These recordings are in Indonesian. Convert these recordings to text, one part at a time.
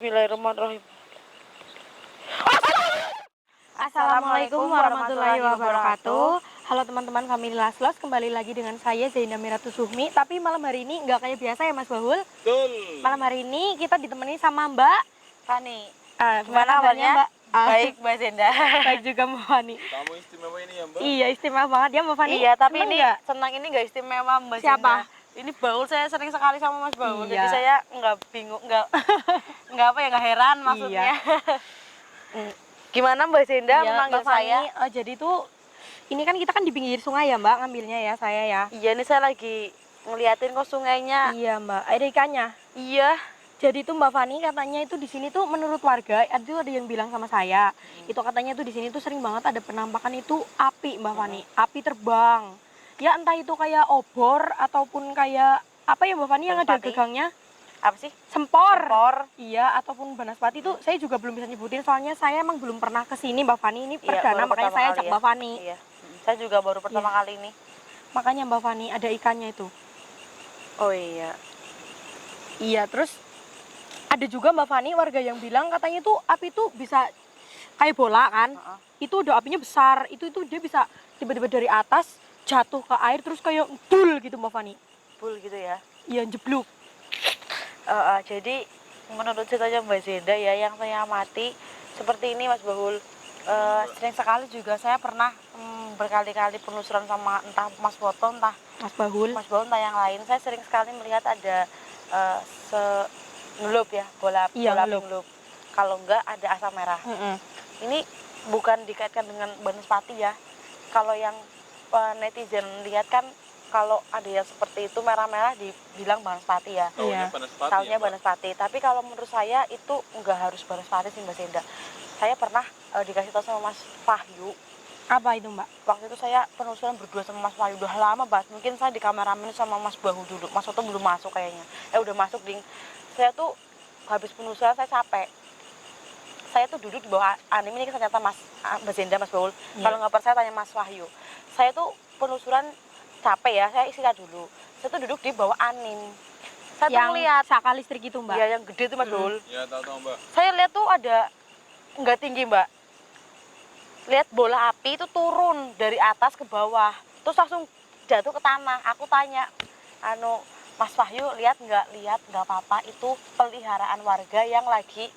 Bismillahirrahmanirrahim. Assalamualaikum warahmatullahi wabarakatuh. Halo teman-teman Family Laslos, kembali lagi dengan saya Zainah Miratus Suhmi. Tapi malam hari ini nggak kayak biasa ya Mas Bahul. Betul. Malam hari ini kita ditemani sama Mbak Fani. Gimana kabarnya Mbak? Baik Mbak Zenda. Baik juga Mbak Fani. Kamu istimewa ini ya Mbak? Iya istimewa banget ya Mbak Fani. Iya tapi Seneng ini nggak? senang ini nggak istimewa Mbak Siapa? Zenda. Ini Baul saya sering sekali sama Mas Baul. Iya. Jadi saya nggak bingung, nggak apa ya, nggak heran maksudnya. Gimana Mbak Zenda Iya, memanggil Mbak Fani, saya? jadi tuh ini kan kita kan di pinggir sungai ya Mbak ngambilnya ya saya ya. Iya ini saya lagi ngeliatin kok sungainya. Iya Mbak, ada ikannya. Iya. Jadi tuh Mbak Fani katanya itu di sini tuh menurut warga itu ada yang bilang sama saya, itu katanya tuh di sini tuh sering banget ada penampakan itu api Mbak Fani, api terbang. Ya entah itu kayak obor ataupun kayak apa ya Mbak Fani yang ada Banaspati. gegangnya? Apa sih? Sempor. Sempor. Iya, ataupun banaspati itu saya juga belum bisa nyebutin soalnya saya emang belum pernah ke sini Mbak Fani, ini Iya, perdana baru makanya pertama saya kali ajak ya. Mbak Fani. Iya. Saya juga baru pertama Iya. kali ini. Makanya Mbak Fani ada ikannya itu. Oh iya. Iya, terus ada juga Mbak Fani warga yang bilang katanya tuh api tuh bisa kayak bola kan. Itu udah apinya besar, itu dia bisa tiba-tiba dari atas jatuh ke air terus kayak dul gitu Mbak Fani. Bul gitu ya. Iya, jeblok. Jadi menurut ceritanya Mbak Zenda ya yang saya amati seperti ini Mas Bahul. Sering sekali juga saya pernah berkali-kali penelusuran sama entah Mas Boto entah Mas Bahul. Mas Bahul entah yang lain. Saya sering sekali melihat ada ngelup ya, bola Iya, bola ngelup. ngelup. Kalau enggak ada asam merah. Ini bukan dikaitkan dengan banaspati ya. Kalau yang netizen lihat kan kalau ada yang seperti itu merah-merah dibilang banaspati ya. Iya. Taunya banaspati. Tapi kalau menurut saya itu enggak harus banaspati sih Mbak Zenda. Saya pernah dikasih tahu sama Mas Wahyu. Apa itu Mbak? Waktu itu saya penelusuran berdua sama Mas Wahyu. Udah lama banget. Mungkin saya di kameramen sama Mas Bahu dulu. Mas Soto belum masuk kayaknya. Udah masuk ding. Saya tuh habis penelusuran saya capek. Saya tuh duduk di bawah anim ini ternyata Mbak Zenda, Mas Baul. Kalau nggak percaya tanya Mas Wahyu. Saya tuh penelusuran capek ya, saya istirahat dulu. Saya tuh duduk di bawah anim. Saya tuh Yang ngeliat, saka listrik itu Mbak. ya yang gede tuh Mas Baul. Ya tahu Mbak. Saya lihat tuh ada nggak tinggi Mbak. Lihat bola api itu turun dari atas ke bawah, terus langsung jatuh ke tanah. Aku tanya, Mas Wahyu lihat nggak apa-apa, itu peliharaan warga yang lagi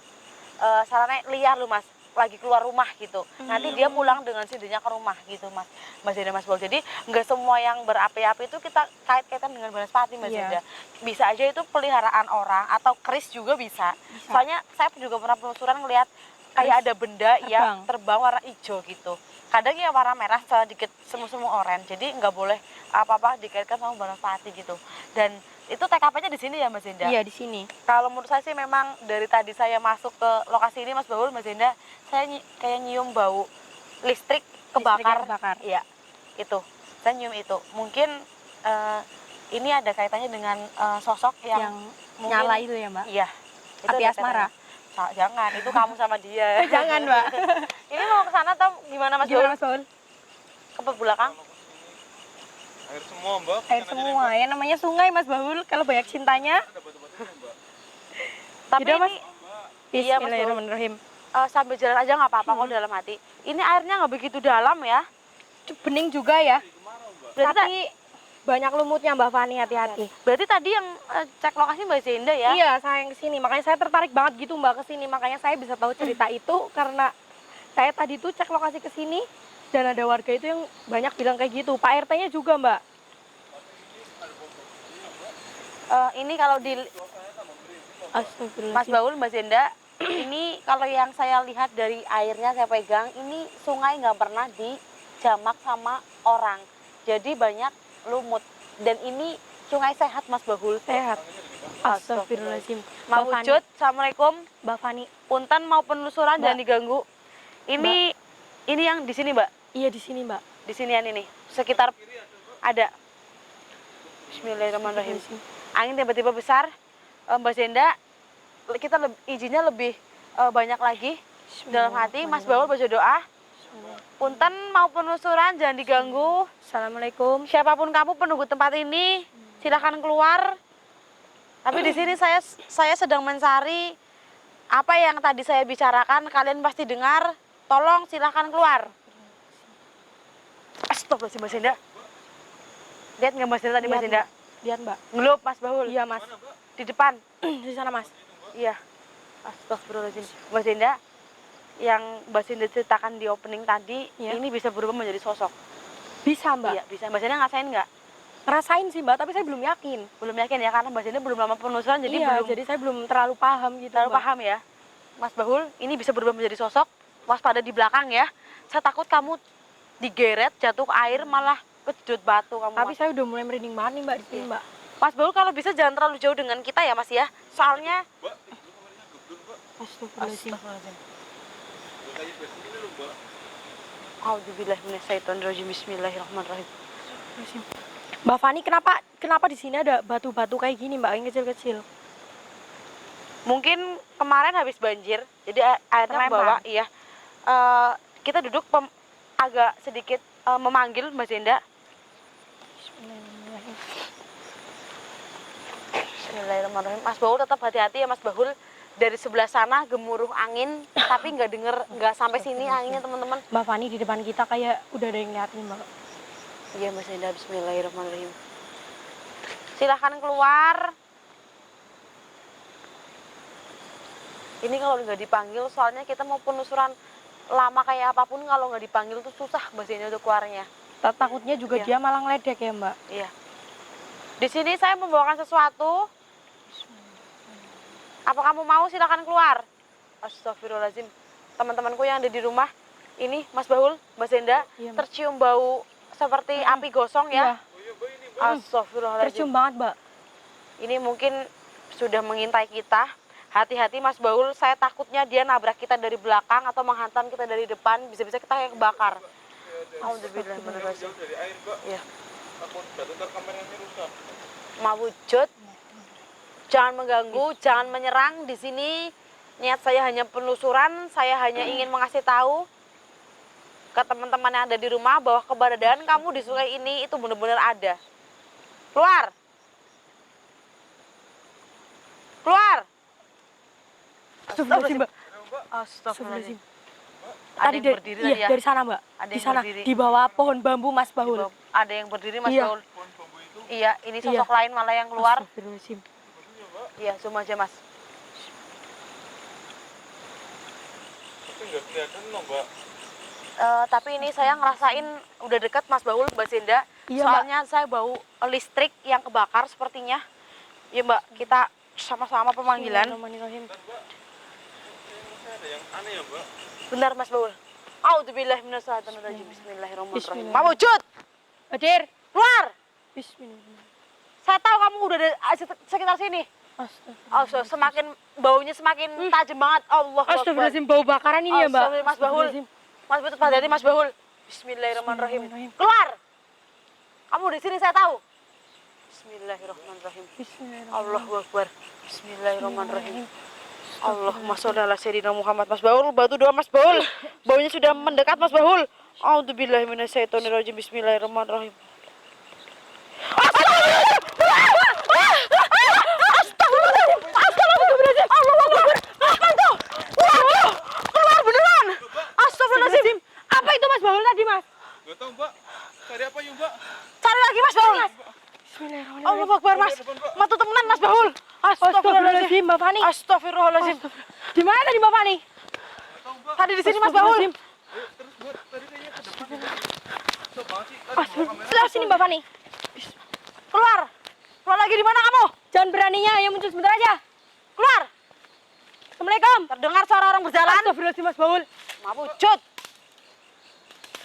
sarana liar lu Mas, lagi keluar rumah gitu. Nanti dia pulang dengan sindirnya ke rumah gitu Mas Zenda, Mas Bol. Jadi nggak semua yang berapi-api itu kita kait-kaitan dengan banaspati Mas Iya. Zenda. Bisa aja itu peliharaan orang atau keris juga bisa. Soalnya saya juga pernah penelusuran ngelihat kayak ada benda yang terbang warna hijau gitu. Kadang ya warna merah sedikit semu-semu oranye. Jadi nggak boleh apa-apa dikaitkan sama banaspati gitu. Dan itu TKP-nya di sini ya Mbak Zenda? Iya, di sini. Kalau menurut saya sih memang dari tadi saya masuk ke lokasi ini Mas Baul, Mbak Zenda, saya kayak nyium bau listrik kebakar. Iya, itu. Saya nyium itu. Mungkin ini ada kaitannya dengan sosok yang mungkin, nyala itu ya Mbak? Iya. Itu Api ada asmara? kaitannya. Jangan, itu kamu sama dia. Jangan Mbak. Ini mau ke sana atau gimana Mas Gimana Baul? Mas Bahul? Ke belakang? Air semua Mbak. Air semua, ya namanya sungai Mas Bahul, kalau banyak cintanya. Ada batu-batunya Mbak. Tapi Yaudah, Mas. ini iya, Mas Baul. Bismillahirrahmanirrahim. Sambil jalan aja nggak apa-apa kok dalam hati. Ini airnya nggak begitu dalam ya. Bening juga ya. Berarti Tapi banyak lumutnya Mbak Fani, hati-hati. Berarti tadi yang cek lokasi Mbak Zenda ya? Iya, saya yang kesini, makanya saya tertarik banget gitu Mbak kesini. Makanya saya bisa tahu cerita itu karena saya tadi tuh cek lokasi ke sini dan ada warga itu yang banyak bilang kayak gitu. Pak RT-nya juga Mbak. Ini kalau di Astagfirullah. Mas Baul, Mbak Zenda, ini kalau yang saya lihat dari airnya saya pegang, ini sungai nggak pernah dijamak sama orang. Jadi banyak lumut. Dan ini sungai sehat Mas Bahul. Sehat. Astagfirullahaladzim. Mau wujud, Assalamualaikum. Mbak Fani. Punten mau penelusuran Mbak. jangan diganggu. Ini yang di sini Mbak. Iya di sini Mbak. Di sinian ini. Sekitar ada. Bismillahirrahmanirrahim. Angin tiba-tiba besar. Mbak Zenda, kita izinnya lebih banyak lagi dalam hati. Mas Baul baca doa. Punten mau penelusuran jangan diganggu. Assalamualaikum. Siapapun kamu penunggu tempat ini, silahkan keluar. Tapi di sini saya sedang mencari Apa yang tadi saya bicarakan kalian pasti dengar. Tolong silahkan keluar. Astagfirullahaladzim Mbak Senda. Lihat nggak Mbak Senda tadi Mbak Lihat, Senda? Lihat, Mbak. Ngelup Mas Bahul. Iya, Mas. Mana, Mbak? Di depan. Di sana, Mas. Iya. Astagfirullahaladzim. Mbak Senda, yang Mbak Senda ceritakan di opening tadi, Iya. ini bisa berubah menjadi sosok. Bisa, Mbak. Iya, bisa. Mbak Senda ngerasain nggak? Ngerasain sih, Mbak, tapi saya belum yakin. Belum yakin ya, karena Mbak Senda belum lama penelusuran, jadi Iya, belum jadi saya belum terlalu paham gitu, terlalu Mbak. paham ya. Mas Bahul, ini bisa berubah menjadi sosok. Waspada di belakang ya. Saya takut kamu digeret, jatuh ke air, malah kejedot batu kamu. Tapi Mas. saya udah mulai merinding banget nih, Mbak, di sini, Iya. Mbak. Mas Bahul kalau bisa jangan terlalu jauh dengan kita ya Mas ya. Soalnya Mbak, itu kamarnya geblur, Mbak. Astagfirullahaladzim. Udah kayak biasa ini loh, Mbak. Auzubillahiminasyaitonirrajim. Bismillahirrahmanirrahim. Mbak Fani, kenapa di sini ada batu-batu kayak gini, Mbak, yang kecil-kecil? Mungkin kemarin habis banjir, jadi airnya Terlempar. bawa, iya. Kita duduk agak sedikit memanggil Mbak Zenda. Bismillahirrahmanirrahim. Bismillahirrahmanirrahim. Mas Bahul tetap hati-hati ya Mas Bahul. Dari sebelah sana gemuruh angin, tapi nggak sampai sini anginnya teman-teman. Mbak Fani, di depan kita kayak udah ada yang ngeliatin, Mbak. Iya Mbak Zenda, Bismillahirrahmanirrahim. Silahkan keluar. Ini kalau nggak dipanggil, soalnya kita mau penelusuran lama kayak apapun, kalau nggak dipanggil tuh susah Mbak Zenda untuk keluarnya. Takutnya juga Iya. dia malah ngeledek ya, Mbak. Iya. Di sini saya membawakan sesuatu. Apa kamu mau? Silakan keluar. Astagfirullahaladzim. Teman-temanku yang ada di rumah, ini Mas Bahul, Mbak Zenda, Iya, Mbak. tercium bau seperti api gosong ya. Iya, Oh iya, Mbak, ini, Mbak. Astagfirullahaladzim. tercium banget, Mbak. Ini mungkin sudah mengintai kita. Hati-hati Mas Bahul, saya takutnya dia nabrak kita dari belakang atau menghantam kita dari depan, bisa-bisa kita kayak kebakar. Alhamdulillahirrahmanirrahim. Jauh dari air, Mbak. Iya. Takut jatuh ntar kameranya rusak. Mawujud, jangan mengganggu, jangan menyerang. Di sini niat saya hanya penelusuran, saya hanya ingin mengasih tahu ke teman-teman yang ada di rumah bahwa keberadaan kamu di sungai ini itu benar-benar ada. Keluar. Keluar. Astagfirullahaladzim, Mbak. Ayo, Mbak. Astagfirullahaladzim. Tadi Ada yang berdiri tadi iya, ya? dari sana, Mbak. Ada Di yang sana, berdiri. di bawah pohon bambu, Mas Di Bahul. bawah. Ada yang berdiri Mas Iya. Baul. Pohon bambu itu. Iya, ini sosok Iya. lain malah yang keluar. Astagfirullahaladzim. Maksudnya, Mbak, Iya, zoom aja Mas. tapi nggak kelihatan loh, Mbak. Tapi ini saya ngerasain udah deket Mas Baul, Mbak Zinda. Iya, Soalnya saya bau listrik yang kebakar sepertinya. Ya Mbak, kita sama-sama pemanggilan. Bismillahirrahmanirrahim. Dan, Mbak, kayaknya masih ada yang aneh ya, Mbak. Benar Mas Baul. Auzubillahiminasyaitonirrajim. Bismillahirrahmanirrahim. Bismillah. Mawujud, Hadir. keluar. Bismillahirrahmanirrahim. Saya tahu kamu udah ada sekitar sini. Astagfirullahaladzim. Semakin baunya semakin tajam banget. Allah Akbar. Astagfirullahaladzim, bau bakaran ini ya, Mbak. Astagfirullah, Mas Bahul. Astagfirullahaladzim. Mas betul hati Mas Bahul. Bismillahirrahmanirrahim. Bismillahirrahmanirrahim. Keluar. Kamu di sini saya tahu. Bismillahirrahmanirrahim. Bismillahirrahmanirrahim. Allahu Akbar. Bismillahirrahmanirrahim. Allahumma sholli ala sayyidina Muhammad. Mas Bahul, bantu doa Mas Bahul. Baunya sudah mendekat Mas Bahul. A'udzubillahi minasyaitonirrajim. Bismillahirrahmanirrahim. Astagfirullahaladzim. Allahu Akbar. Apa itu? Waduh, keluar beneran. Astagfirullahaladzim. Apa itu Mas Bahul tadi, Mas? Nggak tahu, Mbak. Cari apa yuk, Mbak? Cari lagi Mas Bahul. Bismillahirrahmanirrahim. Allahu Akbar Mas. Matu temenan Mas Bahul. Astagfirullahaladzim, Mbak Fani. Astagfirullahaladzim. Di mana tadi Mbak Fani? Nggak tahu, Mbak. Tadi di sini Mas Bahul. Ayo, terus, Mbak. Tadi kayaknya ke depan ini. Stop banget sih. Tadi bawa kamera. Sebelah sini Mbak Fani. Keluar. Keluar lagi di mana kamu? Jangan beraninya, ya muncul sebentar aja. Keluar. Assalamualaikum. Terdengar suara orang berjalan. Astagfirullahaladzim, Mas Bahul. Mawujud.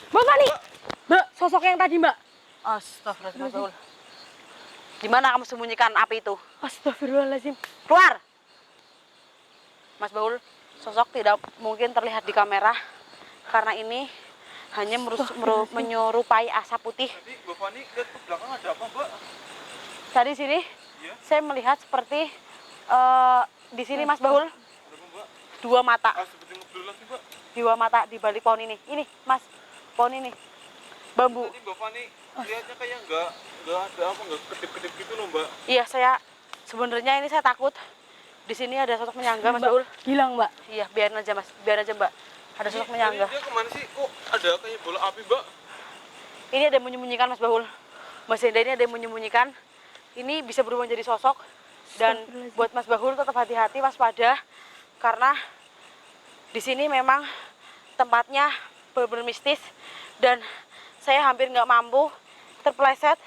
Mbak Fani. Mbak, sosok yang tadi, Mbak. Astagfirullahaladzim Mas Bahul. Di mana kamu sembunyikan api itu? Astagfirullahaladzim. Keluar. Mas Bahul, sosok tidak mungkin terlihat di kamera karena ini hanya menyerupai asap putih. Tadi Mbak Fani lihat ke belakang ada apa, Mbak? Tadi sini Iya. saya melihat seperti di sini Mas Bahul Berapa, Mbak? dua mata. Ah, seperti ngeblur lagi, Mbak. Dua mata di balik pohon ini. Ini, Mas. Pohon ini. Bambu. Tadi Mbak Fani lihatnya kayak nggak ada apa, nggak kedip-kedip gitu loh, Mbak. Iya, saya sebenarnya ini saya takut Di sini ada sosok menyangga Mas Baul. Hilang, Mbak. Iya, biarin aja Mas, biar aja Mbak. Ada sosok menyangga. Dia kemana sih? Kok ada kayak bola api, Mbak? Ini ada yang menyembunyikan Mas Baul. Mas Enda ini ada yang menyembunyikan. Ini bisa berubah menjadi sosok. Dan buat Mas Bahul tetap hati-hati, waspada. Karena di sini memang tempatnya benar-benar mistis. Dan saya hampir nggak mampu terpeleset.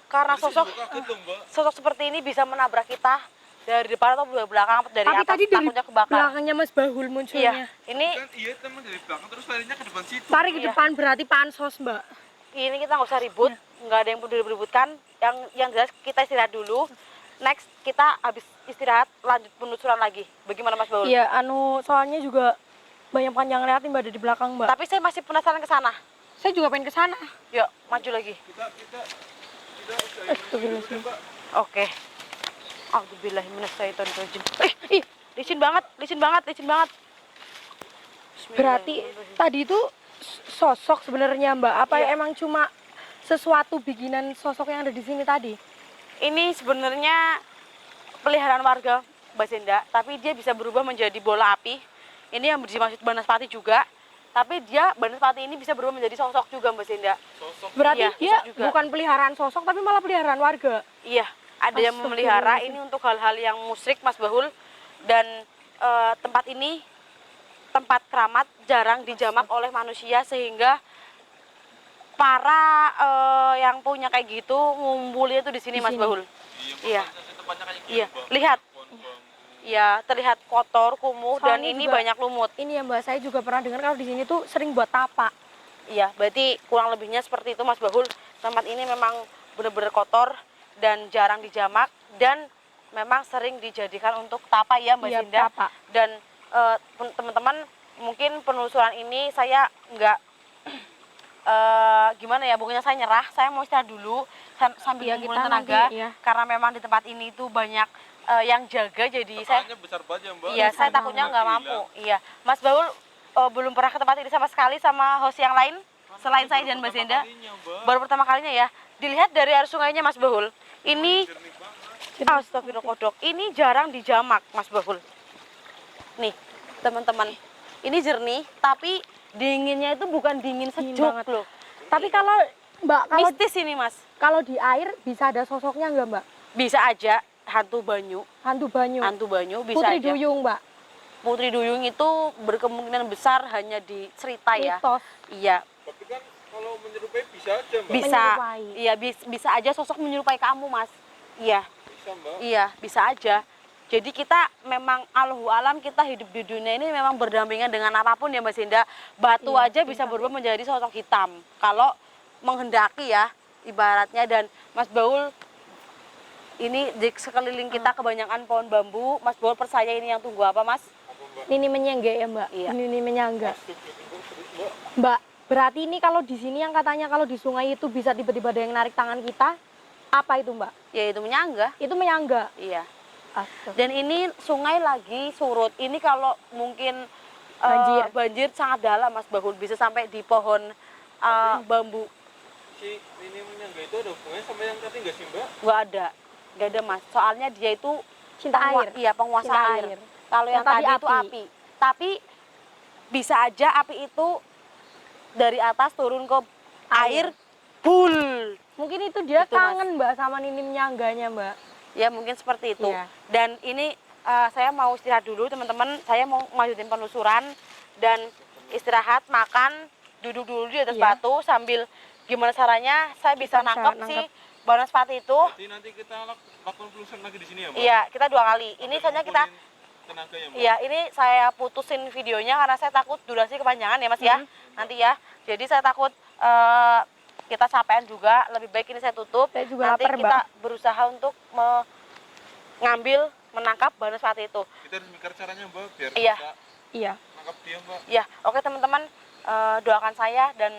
Karena Saya juga kaget loh, Mbak. sosok seperti ini bisa menabrak kita dari depan atau dari belakang atau dari Tapi atas, tadi dari takutnya kebakar. belakangnya Mas Bahul munculnya. Iya, ini Kan iya teman dari belakang terus larinya ke depan situ. Tarik ke Iya. depan berarti pansos, Mbak. ini kita nggak usah ribut, nggak ada yang perlu diributkan. Yang jelas kita istirahat dulu. Next kita habis istirahat lanjut penelusuran lagi. Bagaimana Mas Baul? Iya, soalnya juga banyak panjang lihat Mbak ada di belakang, Mbak. Tapi saya masih penasaran ke sana. Saya juga pengen ke sana. Yuk, maju lagi. Kita usahain dulu deh, Mbak. Oke. A'udzubillahiminasyaitonirrajim. Licin banget, licin banget, licin banget. Berarti Bismillahirrahmanirrahim. tadi itu sosok sebenarnya, Mbak. Apa Iya. emang cuma sesuatu bikinan sosok yang ada di sini tadi? Ini sebenarnya peliharaan warga Mbak Senda, tapi dia bisa berubah menjadi bola api. Ini yang dimaksud Banaspati juga. Tapi dia Banaspati ini bisa berubah menjadi sosok juga Mbak Senda. Sosok Berarti Iya, dia sosok juga. bukan peliharaan sosok tapi malah peliharaan warga. Iya, ada yang memelihara ini untuk hal-hal yang musyrik Mas Bahul. Dan tempat ini tempat keramat jarang dijamak oleh manusia sehingga para yang punya kayak gitu ngumpulnya tuh di sini Di Mas sini. Bahul. Iya. tempatnya kayak gitu, Iya, Mbak. lihat. Pohon bambu. Ya, terlihat kotor, kumuh dan Soalnya ini juga- banyak lumut. Ini ya, Mbak, saya juga pernah dengar kalau di sini tuh sering buat tapak. Iya, berarti kurang lebihnya seperti itu Mas Bahul. Tempat ini memang benar-benar kotor dan jarang dijamak dan memang sering dijadikan untuk tapa ya Mbak Iya, Sinda. tapak. Dan teman-teman mungkin penelusuran ini saya nggak gimana ya, pokoknya saya nyerah, saya mau istirahat dulu sambil Iya, ngumpulin kita tenaga nanti, iya. karena memang di tempat ini tuh banyak yang jaga jadi saya Tepatnya besar banget ya, Mbak. iya saya Besar takutnya banget. nggak mampu. Iya, Mas Baul belum pernah ke tempat ini sama sekali sama host yang lain selain saya dan Mbak Zenda. Baru pertama kalinya ya. Dilihat dari arus sungainya Mas Bahul. Ini Jernih banget. astagfirullah kodok. Ini jarang dijamak Mas Bahul. Nih, teman-teman. Ini jernih tapi dinginnya itu bukan dingin Dingin sejuk banget. loh. Tapi kalau Mbak, Mistis ini Mas. kalau di air bisa ada sosoknya nggak, Mbak? Bisa aja hantu banyu. Hantu banyu. Hantu banyu bisa Putri aja. Duyung, Mbak. Putri Duyung itu berkemungkinan besar hanya di cerita ya. Mitos. Iya, Tapi kan kalau menyerupai bisa aja, Mbak. bisa. Menyerupai. Iya, bisa aja sosok menyerupai kamu, Mas. Iya, Bisa, Mbak. iya, bisa aja. Jadi kita memang Allahu alam kita hidup di dunia ini memang berdampingan dengan apapun ya Mbak Sinda. Batu Iya, aja bisa berubah menjadi sosok hitam. Kalau menghendaki ya ibaratnya. Dan Mas Baul ini di sekeliling kita kebanyakan pohon bambu. Mas Baul percaya ini yang tunggu apa Mas? Apa, Mbak? Nini menyangga ya, Mbak? Iya. Nini menyangga. Mbak. Mbak, berarti ini kalau di sini yang katanya kalau di sungai itu bisa tiba-tiba ada yang narik tangan kita, apa itu, Mbak? Ya itu menyangga. Itu menyangga. Iya. Astaga. Dan ini sungai lagi surut. Ini kalau mungkin banjir sangat dalam Mas Bahul, bisa sampai di pohon bambu. Si ini menyangga itu ada hubungannya sama yang tadi nggak sih, Mbak? Nggak ada Mas. Soalnya dia itu Cinta air. Iya, penguasa Cinta air. air. Kalau yang Yang tadi tadi itu api. api. Tapi bisa aja api itu dari atas turun ke air, bul. Mungkin itu dia Gitu, Mas. kangen, Mbak, sama Nini menyangganya, Mbak. Ya mungkin seperti itu. Iya. Dan ini saya mau istirahat dulu teman-teman. Saya mau lanjutin penelusuran dan istirahat, makan, duduk dulu di atas Iya. batu sambil gimana caranya saya bisa Kita bisa nangkep si nangkep. Banaspati itu. Jadi nanti kita lakukan penelusuran lagi di sini ya, Mbak? Iya, kita 2 kali. Ini saja kita Ngumpulin tenaga ya, Mbak? iya, ini saya putusin videonya karena saya takut durasi kepanjangan ya Mas ya. Nanti ya. Jadi saya takut kita capean juga, lebih baik ini saya tutup. Saya juga Nanti lapar, kita Mbak. berusaha untuk menangkap Banaspati itu. Kita harus mikir caranya, Mbak, biar Iya. bisa Iya. nangkap dia, Mbak. Ya, oke teman-teman, doakan saya dan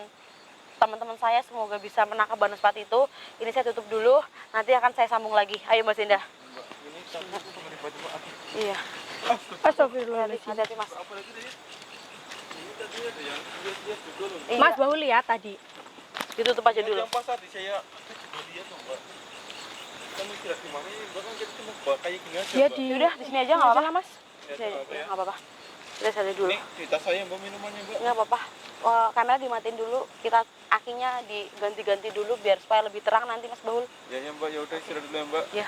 teman-teman saya semoga bisa menangkap Banaspati itu. Ini saya tutup dulu, nanti akan saya sambung lagi. Ayo Mbak Sinda. Mbak, ini sama batu, Mbak. Iya. Astagfirullahaladzim. Hati-hati Mas. Apa lagi tadi? Ini tadi ada yang lihat juga loh. Iya, Mas Bahu lihat tadi. ditutup aja dulu. Yang pas tadi saya juga lihat loh, Mbak. Kamu istirahat di mana ya? Mbak kan kita cuma bawa kayak gini aja, Ya Mbak. di Udah di sini aja nggak apa-apa. Mas. Ya, Sini, apa ya? nggak apa-apa. Udah sini dulu. Ini di tas saya Mbak minumannya, Mbak. Nggak apa-apa. Kamera dimatiin dulu. Kita akinya diganti-ganti dulu biar supaya lebih terang nanti Mas Baul. Ya Mbak, ya udah istirahat dulu ya Mbak. Ya.